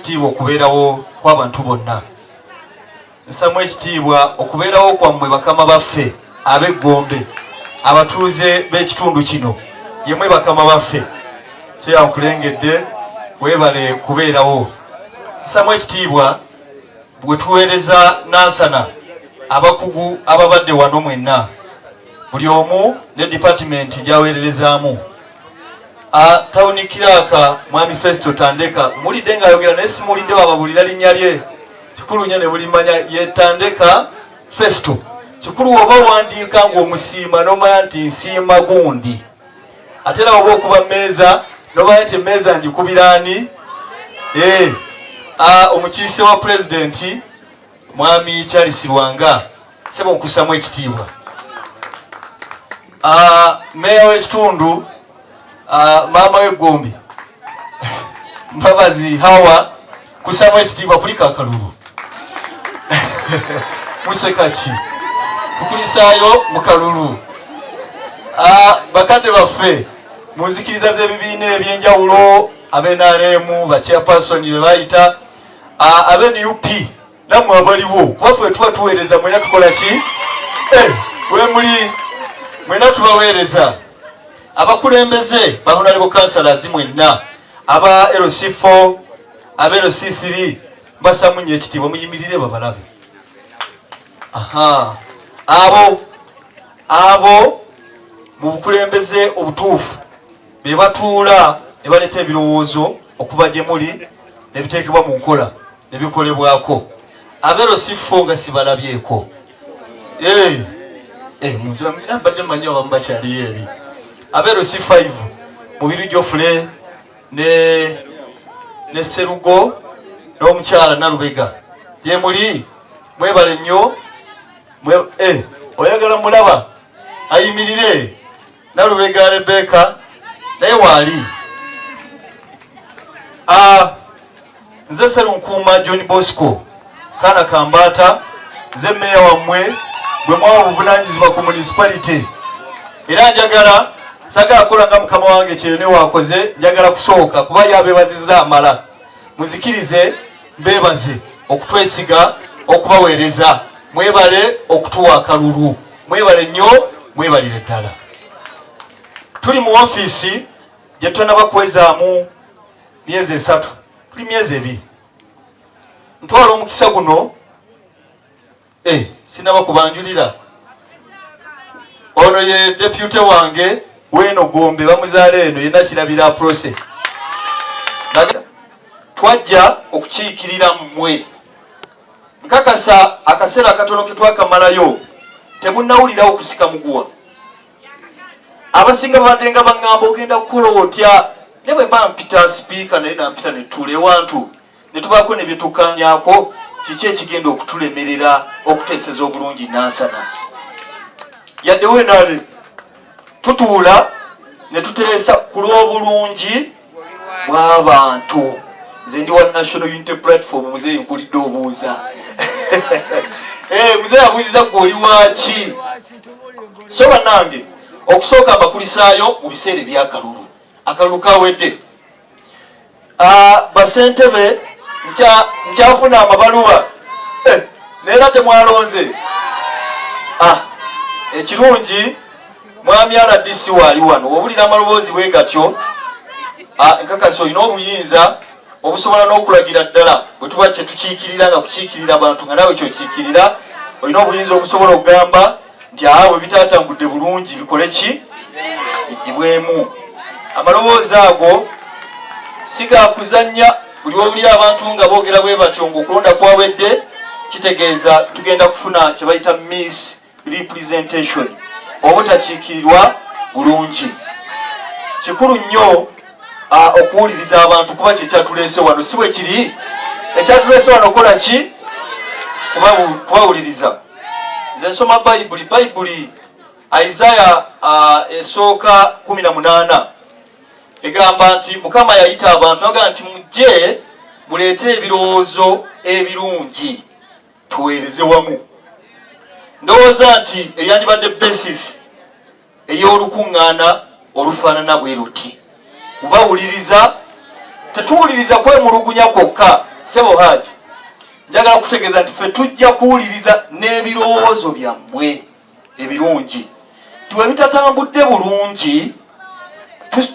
ekitiibwa okubeerawo kw'abantu bonna. Nsamu ekitiibwa okubeerawo kwammwe bakama baffe ab'Egombe, abatuuze b'ekitundu kino, yemwe bakama baffe kyeyankulengedde, weebale kubeerawo. Nsamu ekitiibwa bwe tuweereza Nansana, abakugu ababadde wano mwenna, buli omu ne department gy'aweererezaamu. Tawuni kiraaka Mwami Festo Tandeka, mulidde ng'ayogera naye simulidde bababulira linnya lye. Kikulu nnyo ne bulimanya ye Tandeka Festo. Kikulu oba wandiika ng'omusiima n'omanya nti nsiima gundi. Ate era oba okuba mmeeza n'omanya nti emmeeza ngikubira ani? Omukiise wa pulezidenti Mwami Charles Lwanga, sebo nkusamu ekitiibwa. Meya w'ekitundu maama w'Egombe Mbabazi Hawa, kusamu ekitiibwa kulika akalulu. Museka ki? Kukulisaayo mu kalulu. Bakadde baffe munzikiriza z'ebibiina eby'enjawulo, ab'NRM, ba-chairperson be bayita, ab'NUP, nammwe abaliwo, kuba ffe tuba tuweereza, mwena tukola ki? We muli mwena tubaweereza. Abakulembeze ba honorable councillors mwenna, aba LC4, aba LC3, basamu nnyo ekitiibwa, muyimirire babalabe. Abo mu bukulembeze obutuufu be batuula ne baleeta ebirowoozo okuva gye muli ne biteekebwa mu nkola ne bikolebwako. Aba LC4 nga sibalabyeko. Mbadde mmanyi abamu bakyali eri. Aba LC5 Mubiru Jofule ne Serugo n'omukyala Nalubega gye muli, mwebale nnyo. Oyagala mulaba ayimirire Nalubega Rebeka naye waali. Nze Serunkuuma John Bosco Kana Kambata, nze meya wammwe bwe mwawa obuvunaanyizibwa ku municipality, era njagala sagala kola nga mukama wange kyene wakoze, njagala kusooka kuba yabeebazizza amala, muzikirize mbeebaze okutwesiga okubaweereza. Mwebale okutuwa akalulu, mwebale nnyo, mwebalire ddala. Tuli mu ofiisi gye tonaba kwezaamu myezi 3, tuli myezi 2. Ntwala omukisa guno, sinaba kubanjulira. Ono ye deputy wange w'eno Gombe, bamuzaala eno, yenna kirabira prose. Twajja okukiikirira mmwe. Nkakasa akaseera akatono ke twakamalayo temunnawulirawo kusika muguwa. Abasinga babadde nga baŋŋamba ogenda kukola otya, ne bwe mba mpita sipiika naye nampita ne tuula ewantu ne tubaako ne bye tukkaanyaako, kiki ekigenda okutulemerera okuteeseza obulungi Nansana. Yadde weenale tutuula ne tuteesa ku lw'obulungi bw'abantu. Nze ndi wa National Unity Platform, muzeeyi nkulidde obuuza. Muzeeyi abuuziza gw'oli waaki? So bannange, okusooka mbakulisaayo mu biseera ebyakalulu. Akalulu kawedde. Basentebe nkyafuna amabaluwa. Neera temwalonze. Ekirungi Mwami RDC waali wano. Obulira amaloboozi bwe gatyo, nkakasa olina obuyinza obusobola n'okulagira ddala bwe tuba kye tukiikirira nga kukiikirira abantu nga naawe kyokiikirira, olina obuyinza obusobola okugamba nti we bitaatambudde bulungi bikole ki? Biddibwemu. Amaloboozi ago si ga kuzannya. Buli wabulira abantu nga boogera bwe batyo ng'okulonda kwawedde, kitegeeza tugenda kufuna kye bayita miss representation, obutakiikirirwa bulungi. Kikulu nnyo okuwuliriza abantu kuba kyekyatuleese wano, si bwe kiri? Ekyatuleese wano kola ki? Kubawuliriza. Nze nsoma Bayibuli Isaiah esooka 18 egamba nti Mukama yayita abantu agamba nti mujje muleete ebirowoozo ebirungi tuweereze wamu. Ndowooza nti eyandibadde basis ey'olukuŋŋaana olufaanana bwe luti. Kubawuliriza, tetuwuliriza kwemulugunya kwokka, sebo haji njagala kutegeeza nti ffe tujja kuwuliriza n'ebirowoozo byammwe ebirungi tiwe bitatambudde bulungi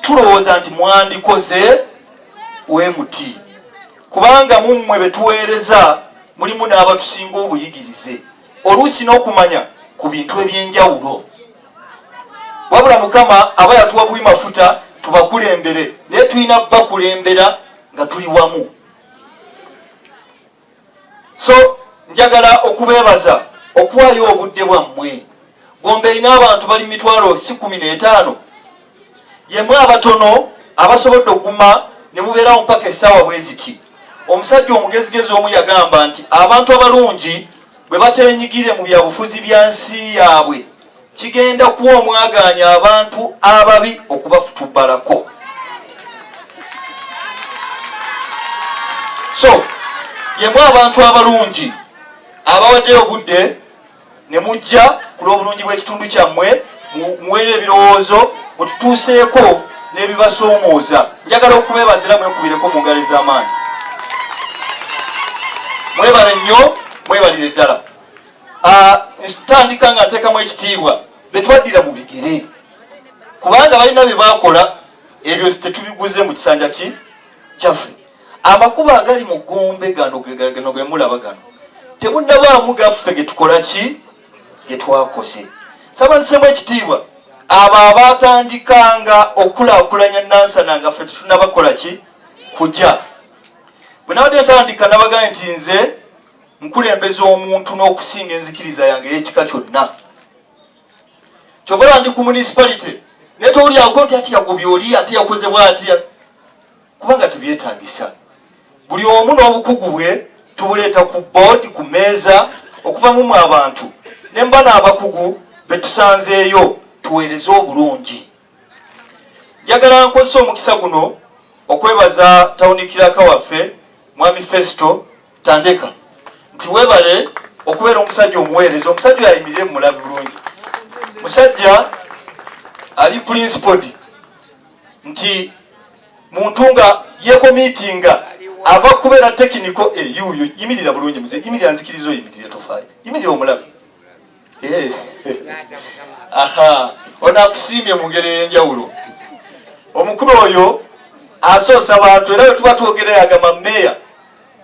tulowooza nti mwandikoze wemuti kubanga mummwe betuweereza mulimu n'abatusinga obuyigirize oluusi n'okumanya ku bintu ebyenjawulo wabula mukama aba yatuwa bwi mafuta tubakulembere naye tulina bakulembera nga tuli wamu. So njagala okubeebaza okuwaayo obudde bwammwe. Gombe erina abantu bali 15,000 yemwe abatono abasobodde okuguma ne mubeerawo mpaka essaawa bwe ziti. Omusajja omugezigezi omu yagamba nti abantu abalungi bwe bateenyigire mu byabufuzi bya nsi yaabwe kigenda kuwa omwaganya abantu ababi okubafutubbalako. So yemwe abantu abalungi abawaddeyo obudde ne mujja ku lw'obulungi bw'ekitundu kyammwe muweeyo ebirowoozo mututuuseeko n'ebibasoomooza. Njagala okubeebazira mwekubireko mu ngalo ez'amaanyi. Mwebale nnyo, mwebalire ddala. Ntandika nga nteekamu ekitiibwa betwaddira mu bigere kubanga balina bye baakola ebyo tetubiguze mu kisanja kyaffe. Amakubo agali mu Gombe gano ge mulaba gano temunnabaamu gaffe ge tukola ge twakoze. Saba nsemu ekitiibwa abo abaatandikanga okulaakulanya Nansana nga ffe tetunnabakola kujja. Bwe nabadde ntandika nabagambye nti nze nkulembeza omuntu n'okusinga enzikiriza yange ey'ekika kyonna. Kyova ndi ku municipality naye towulirako nti ati yagobye oli ate yakoze bw'atya kubanga tebyetaagisa. Buli omu n'obukugu bwe tubuleeta ku board ku mmeeza okuvamu abantu ne mba n'abakugu betusanzeeyo tuweereze obulungi. Njagala nkozesa omukisa guno okwebaza tawuni kiraka waffe Mwami Festo Tandeka nti webale okubeera omusajja omuweereza. Omusajja yayimirire mulabi bulungi. Musajja ali principled nti muntu nga yekomitinga ava kubeera technical yuyo yimirira bulungi muze yimirira nzikirizo yimirira tofaayi yimirira omulabi. Aha ona kusimye mu ngeri y'enjawulo. Omukulu oyo asoosa abantu era bwe tuba twogera agamba meya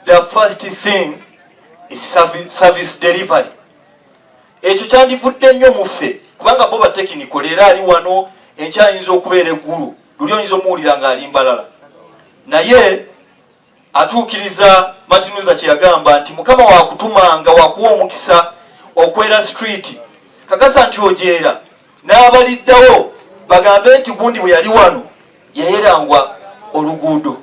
the first thing is service delivery. Ekyo kyandivudde nnyo muffe kubanga bo batekiniko leero ali wano enkyayinza okubeera eggulu luli oyinza omuwulira ng'ali mbalala naye atuukiriza Martin Luther kye yagamba nti mukama waakutumanga wakuwa omukisa okwera street kakasa nti ojeera n'abaliddawo bagambe nti gundi bwe yali wano yayerangwa oluguudo.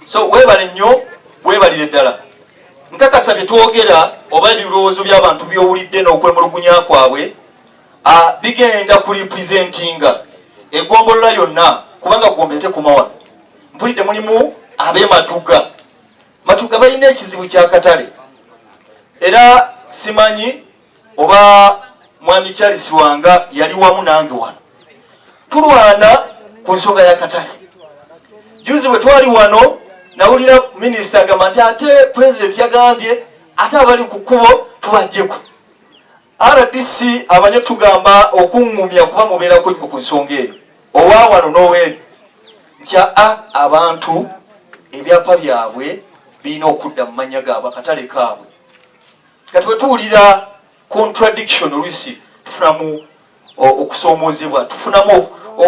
So weebale nnyo weebalire ddala. Nkakasa bye twogera oba ebirowoozo by'abantu by'owulidde n'okwemulugunya kwabwe bigenda ku representinga egombolola yonna kubanga Gombe tekuma wano. Mpulidde mulimu ab'Ematuga. Matuga balina ekizibu ky'akatale era simanyi oba Mwami Charles Wanga yali wamu nange wano. Tulwana ku nsonga y'akatale. Juzi bwe twali wano nawulira minisita agamba nti ate president yagambye ate abali ku kkubo tubajjeko. RDC abanye tugamba okungumya kuba mubeerako nnyo ku nsonga eyo owa wano n'oweeri nti abantu ebyapa byabwe birina okudda mu mannya gaabwe akatale kaabwe. Kati bwe tuwulira contradiction oluusi tufunamu okusoomoozebwa tufunamu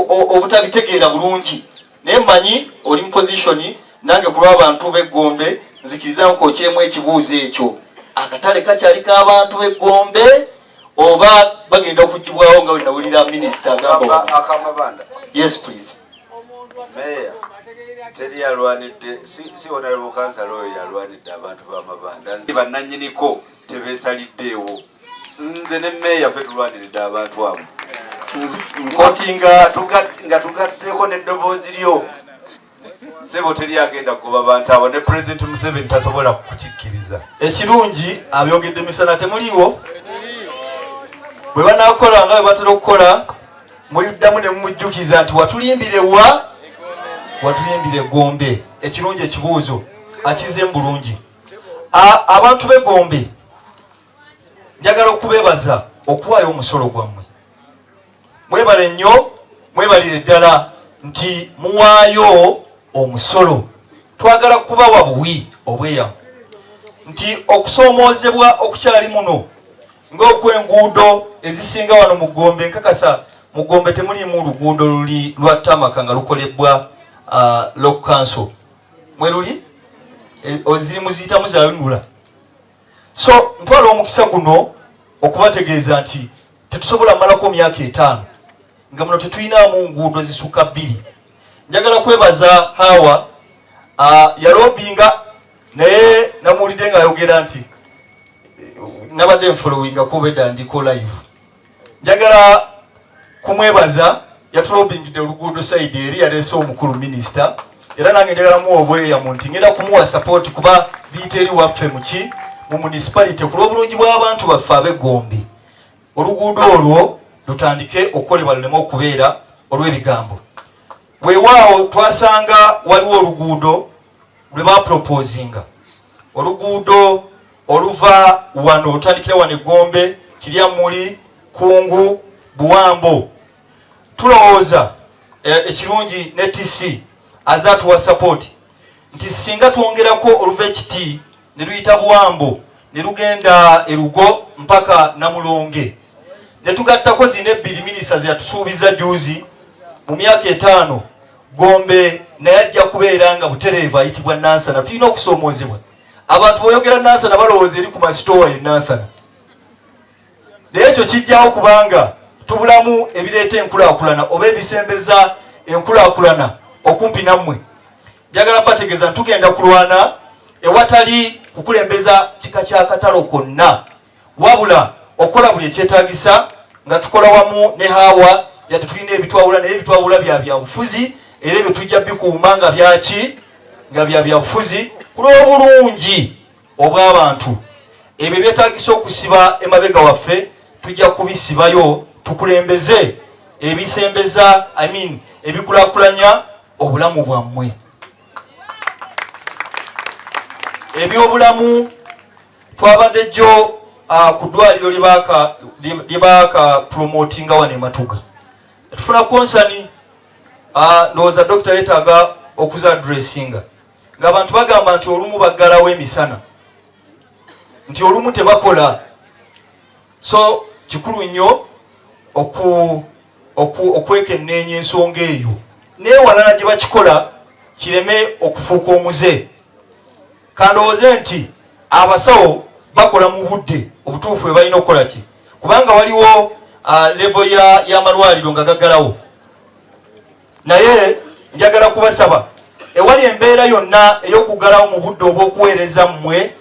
obutabitegeera bulungi naye mmanyi oli mu position nange ku lw'abantu b'e Gombe nzikiriza nkokyemu ekibuuzo ekyo akatale kakyali k'abantu b'e Gombe oba bagenda okugibwawo nga wenawulira minisita agamba akamabanda. Yes please. Meya teri yalwanidde si honorable council oyo yalwanidde abantu b'amabanda nzi bannannyiniko tebeesaliddeewo nze ne meya ffe tulwaniridde abantu abo nkotinga nga tugaseeko n'eddoboozi lyo sebo teri agenda kuba bantu abo ne President Museveni tasobola kukikkiriza. Ekirungi abyogedde misana temuliiwo bwe banaakola nga bwe batera okukola muliddamu ne mumujjukiza nti watulimbire Gombe. Ekirungi ekibuuzo akize bulungi. Abantu b'Egombe njagala okubebaza okuwaayo omusolo gwammwe. Mwebale nnyo, mwebalire ddala nti muwaayo omusolo. Twagala kubawa buwi obweyamu nti okusoomoozebwa okukyali muno ng'okwenguudo ezisinga wano mu Gombe. Nkakasa mu Gombe temulimu luguudo luli lwa ttamaka nga lukolebwa local council. Mwe luli oziri muziyitamu zayunula. So ntwala omukisa guno okubategeeza nti tetusobola malako myaka 5 nga muno tetuyinaamu nguudo zisuka 2. Njagala kwebaza Hawa yalobinga naye namuwulidde nga ayogera nti nabadde nfolowinga kubedda ndiko live. Njagala kumwebaza yatulobingidde oluguudo side eri yaleese omukulu minisita era nange njagala muwa obweyamu nti ngenda kumuwa support kuba biyita eri waffe mu municipality ku lw'obulungi bw'abantu baffe ab'Egombe. Oluguudo olwo lutandike okukolebwa luleme okubeera olw'ebigambo. Weewaawo twasanga waliwo oluguudo lwe bapropoozinga, oluguudo oluva wano otandikira wano Egombe Kiryamuli Kungu Buwambo. Tulowooza ekirungi ne TC azaatuwa support nti singa twongerako oluva ekiti ne luyita Buwambo ne lugenda Erugo mpaka Namulonge ne tugattako zino 2 minisita ze yatusuubiza juuzi mu myaka 5 Gombe naye ajja kubeera nga butereevu ayitibwa Nansana. Tulina okusoomoozebwa. Abantu boyogera Nansana balowooza eri ku masitoowa ye Nansana. Naye ekyo kijjawo kubanga tubulamu ebireeta enkulaakulana oba ebisembeza enkulaakulana okumpi nammwe. Njagala bategeeza ntugenda kulwana ewatali kukulembeza kika kya katalo konna, wabula okola buli ekyetaagisa nga tukola wamu ne Hawa yadde tulina ebitwawula naye ebitwawula bya bufuzi era ebyo tujja bikuuma nga byaki nga bya bufuzi ku lw'obulungi obw'abantu. Ebyo byetaagisa okusiba emabega waffe tujja kubisibayo tukulembeze ebisembeza ebikulaakulanya obulamu bwammwe. Ebyobulamu twabadde jjo ku ddwaliro lye baaka promotinga wano e Matuga. Tufuna konsani ndowooza dokita yeetaaga okuza addressinga ng'abantu bagamba nti olumu baggalawo emisana nti olumu tebakola. So kikulu nnyo okwekenneenya ensonga eyo naye walala gye bakikola kireme okufuuka omuze. Kandowooze nti abasawo bakola mu budde obutuufu bwe balina okukola ki kubanga waliwo level y'amalwaliro nga gaggalawo. Naye njagala kubasaba ewali embeera yonna ey'okuggalawo mu budde obw'okuweereza mmwe,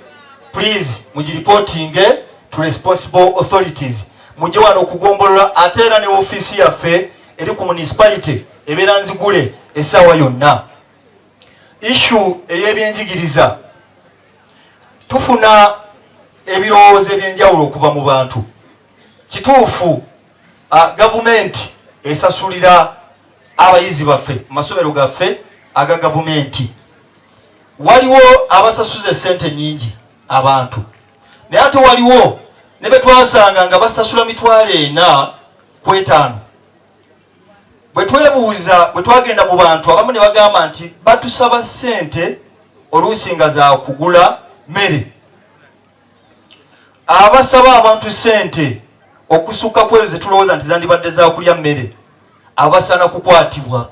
please mugiripotinge to responsible authorities. Mujje wano okugombolola ate era ne ofiisi yaffe eri ku municipality ebeera nzigule essaawa yonna. Issue ey'ebyenjigiriza tufuna ebirowoozo eby'enjawulo okuva mu bantu. Kituufu gavumenti esasulira abayizi baffe mu masomero gaffe aga gavumenti. Waliwo abasasuza essente nnyingi abantu, naye ate waliwo ne be twasanga nga basasula $40 ku 5. Bwe twebuuza bwe twagenda mu bantu abamu ne bagamba nti batusaba ssente oluusi nga za kugula mmere. Abasaba abantu ssente okusukka kwezo ze tulowooza nti zandibadde za kulya mmere abasaana kukwatibwa.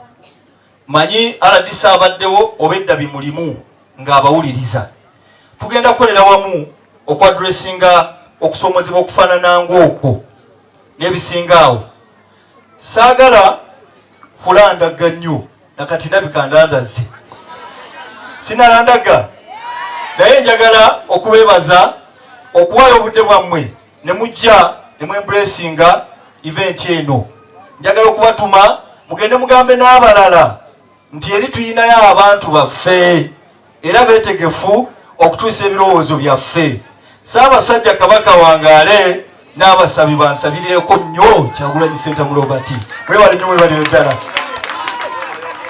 Manyi RDC abaddewo obedda bimulimu ng'abawuliriza. Tugenda kukolera wamu okwadressinga okusoomozebwa okufaanana ng'okwo n'ebisingaawo. Saagala kulandaga nnyo nakati nabikandandaze sinalandaga, naye njagala okubeebaza okuwaayo obudde bwammwe ne mujja ne mwembulesinga event eno. Njagala okubatuma mugende mugambe n'abalala nti eri tuyinayo abantu baffe era beetegefu okutuusa ebirowoozo byaffe. Ssaabasajja Kabaka wangaale n'abasabi bansabirireko nnyo Kyagulanyi Ssentamu Robert. Mwebale nnyo, mwebalire ddala.